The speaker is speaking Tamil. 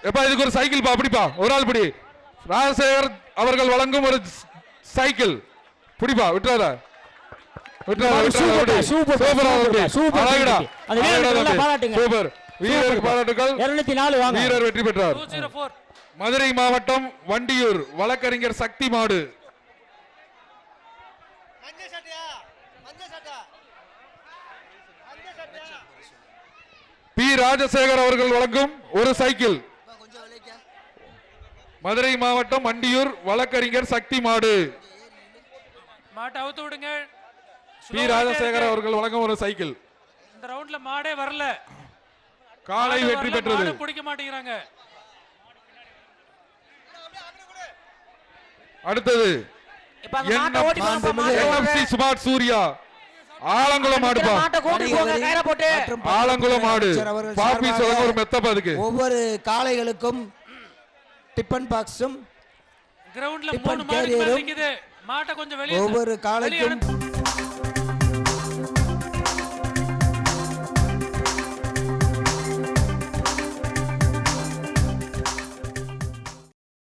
எப்பா இதுக்கு ஒரு சைக்கிள் பா, அப்படிப்பா ஒரு ஆள் பிடி. ராஜசேகர் அவர்கள் வழங்கும் ஒரு சைக்கிள் பிடிப்பா, விட்டுறாத சூப்பர் வீரருக்கு பாராட்டுகள். 204 வாங்க. வீரர் வெற்றி பெற்றார். மதுரை மாவட்டம் வண்டியூர் வழக்கறிஞர் சக்தி மாடு. பி ராஜசேகர் அவர்கள் வழங்கும் ஒரு சைக்கிள். மதுரை மாவட்டம் வண்டியூர் வழக்கறிஞர் சக்தி மாடு. மாட்டை அவுத்து விடுங்க. பி ராஜசேகர் அவர்கள் வழங்கும் ஒரு சைக்கிள். இந்த ரவுண்ட்ல மாடே வரல. காலை வெற்றி பெற்றது. பிடிக்க மாட்டேங்கிறாங்க. அடுத்தது ஸ்மார்ட் சூர்யா ஆலங்குளம் மாடு. ஆலங்குளம் மாடு ஒரு மெத்தப்பதுக்கு ஒவ்வொரு காளைகளுக்கும் டிபன் பாக்ஸும் கிரவுண்ட்ல 3 மாடு நிக்குது. மாட்டை கொஞ்சம் வெளிய ஒவ்வொரு காளைக்கும்